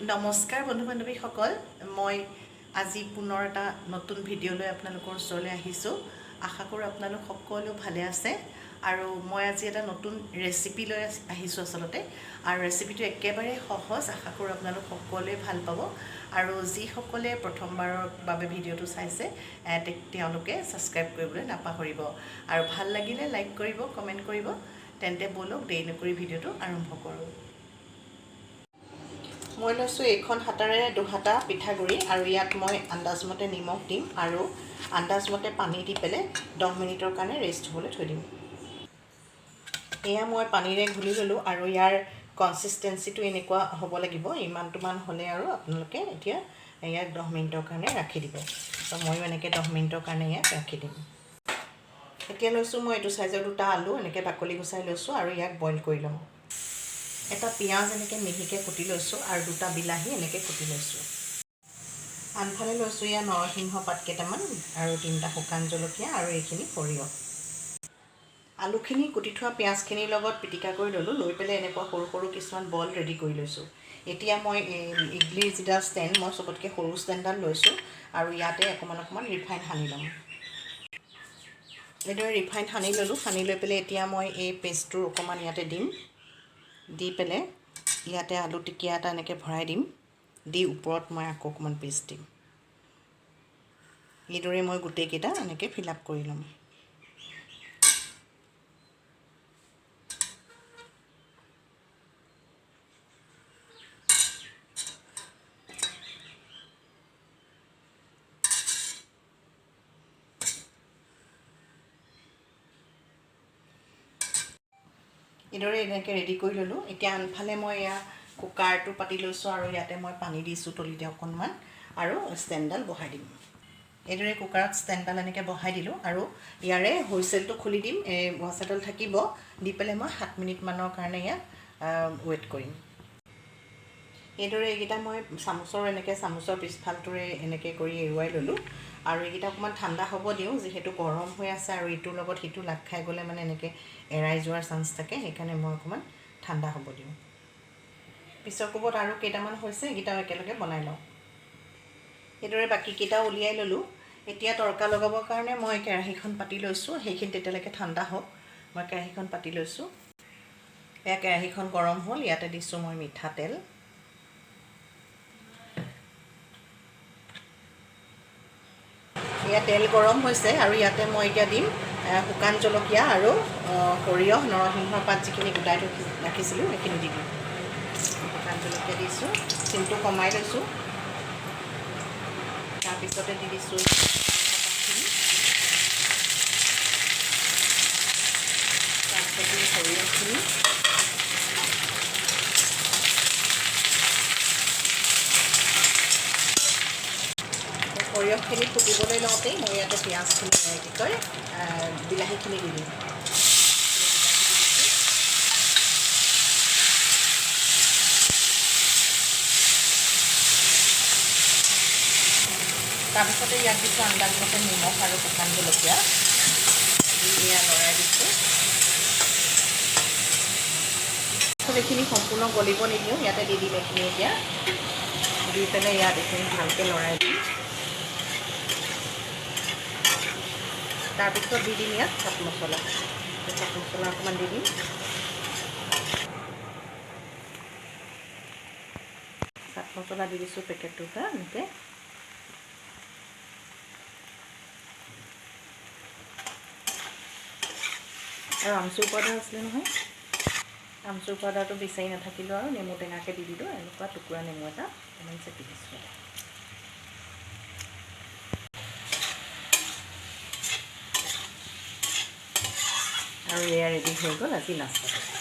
নমস্কাৰ বন্ধু বান্ধৱীসকল, মই আজি পুনৰ এটা নতুন ভিডিঅ' লৈ আপোনালোকৰ ওচৰলৈ আহিছোঁ। আশা কৰোঁ আপোনালোক সকলো ভালে আছে আৰু মই আজি এটা নতুন ৰেচিপি লৈ আহিছোঁ আচলতে। আৰু ৰেচিপিটো একেবাৰে সহজ, আশা কৰোঁ আপোনালোক সকলোৱে ভাল পাব। আৰু যিসকলে প্ৰথমবাৰৰ বাবে ভিডিঅ'টো চাইছে তেওঁলোকে ছাবস্ক্ৰাইব কৰিবলৈ নাপাহৰিব আৰু ভাল লাগিলে লাইক কৰিব, কমেণ্ট কৰিব। তেন্তে ব'লক দেৰি নকৰি ভিডিঅ'টো আৰম্ভ কৰোঁ। মই লৈছোঁ এইখন হাতাৰে 2 হাতা পিঠাগুড়ি আৰু ইয়াত মই আন্দাজমতে নিমখ দিম আৰু আন্দাজমতে পানী দি পেলাই 10 মিনিটৰ কাৰণে ৰেষ্ট হ'বলৈ থৈ দিম। এয়া মই পানীৰে ঘুলি ল'লোঁ আৰু ইয়াৰ কনচিষ্টেঞ্চিটো এনেকুৱা হ'ব লাগিব, ইমানটোমান হ'লে আৰু আপোনালোকে এতিয়া ইয়াক 10 মিনিটৰ কাৰণে ৰাখি দিব। তো ময়ো এনেকৈ 10 মিনিটৰ কাৰণে ইয়াক ৰাখি দিম। এতিয়া লৈছোঁ মই এইটো চাইজৰ 2টা আলু এনেকৈ বাকলি গুচাই লৈছোঁ আৰু ইয়াক বইল কৰি ল'ম। এটা পিঁয়াজ এনেকৈ মিহিকৈ কুটি লৈছোঁ আৰু 2টা বিলাহী এনেকৈ কুটি লৈছোঁ। আনফালে লৈছোঁ ইয়াত নৰসিংহ পাত কেইটামান আৰু 3টা শুকান জলকীয়া আৰু এইখিনি সৰিয়হ। আলুখিনি কুটি থোৱা পিঁয়াজখিনিৰ লগত পিটিকা কৰি ল'লোঁ, লৈ পেলাই এনেকুৱা সৰু সৰু কিছুমান বল ৰেডি কৰি লৈছোঁ। এতিয়া মই ইডলিৰ যিডাল ষ্টেণ্ড, মই চবতকৈ সৰু ষ্টেণ্ডডাল লৈছোঁ আৰু ইয়াতে অকণমান ৰিফাইন সানি ল'ম। এইদৰে ৰিফাইন সানি ল'লোঁ, সানি লৈ পেলাই এতিয়া মই এই পেষ্টটো অকণমান ইয়াতে দিম। দি পেলাই ইয়াতে আলু টিকিয়া এটা এনেকৈ ভৰাই দিম, দি ওপৰত মই আকৌ অকণমান পেষ্ট দিম। এইদৰে মই গোটেইকেইটা এনেকৈ ফিল আপ কৰি ল'ম। এইদৰে এনেকৈ ৰেডি কৰি ল'লোঁ। এতিয়া আনফালে মই এয়া কুকাৰটো পাতি লৈছোঁ আৰু ইয়াতে মই পানী দিছোঁ তলিতে অকণমান আৰু ষ্টেণ্ডডাল বহাই দিম। এইদৰে কুকাৰত ষ্টেণ্ডডাল এনেকৈ বহাই দিলোঁ আৰু ইয়াৰে হুইচেলটো খুলি দিম। এই ৱাচাৰডাল থাকিব, দি পেলাই মই 7 মিনিটমানৰ কাৰণে ইয়াক ৱেইট কৰিম। এইদৰে এইকেইটা মই চামুচৰ পিছফালটোৰে এনেকৈ কৰি এৰুৱাই ল'লোঁ আৰু এইকেইটা অকণমান ঠাণ্ডা হ'ব দিওঁ, যিহেতু গৰম হৈ আছে আৰু ইটোৰ লগত সিটো লাগ খাই গ'লে মানে এনেকৈ এৰাই যোৱাৰ চান্স থাকে, সেইকাৰণে মই অকণমান ঠাণ্ডা হ'ব দিওঁ। পিছৰ কোবত আৰু কেইটামান হৈছে, এইকেইটাও একেলগে বনাই লওঁ। এইদৰে বাকীকেইটাও উলিয়াই ল'লোঁ। এতিয়া তৰকা লগাবৰ কাৰণে মই কেৰাহীখন পাতি লৈছোঁ, সেইখিনি তেতিয়ালৈকে ঠাণ্ডা হওক। মই কেৰাহীখন পাতি লৈছোঁ। এয়া কেৰাহীখন গৰম হ'ল, ইয়াতে দিছোঁ মই মিঠাতেল। এয়া তেল গৰম হৈছে আৰু ইয়াতে মই এতিয়া দিম শুকান জলকীয়া আৰু সৰিয়হ, নৰসিংহৰ পাত যিখিনি গোটাই ৰাখিছিলোঁ সেইখিনি দি দিম। শুকান জলকীয়া দিছোঁ, চিমটো কমাই লৈছোঁ। তাৰপিছতে দি দিছোঁ পাতখিনি, তাৰপিছত দিম সৰিয়হখিনি, সৰিয়হখিনি ফুটিবলৈ লওঁতেই মই ইয়াতে পিঁয়াজখিনি বিলাহীখিনি দি দিম। তাৰপিছতে ইয়াত দিছোঁ আন্দাজমতে নিমখ আৰু শুকান জলকীয়া দি এয়া লৰাই দিছোঁ। এইখিনি সম্পূৰ্ণ গলিব নিদিওঁ, ইয়াতে দি দিম এইখিনি এতিয়া। দি পেলাই ইয়াত এইখিনি ভালকৈ লৰাই দিম। তাৰপিছত দি দিম ইয়াত চাট মছলা অকণমান দি দিম। চাট মছলা দি দিছোঁ পেকেট 2টা এনেকৈ। আৰু আমচুৰ পাউডাৰ আছিলে নহয়, আমচুৰ পাউডাৰটো বিচাৰি নাথাকিলোঁ আৰু নেমু টেঙাকৈ দি দিলোঁ। এনেকুৱা টুকুৰা নেমু এটা অকণমান চেপি দিছোঁ। আৰু এয়া ৰেডি হৈ গ'ল আজি নাস্তাটো।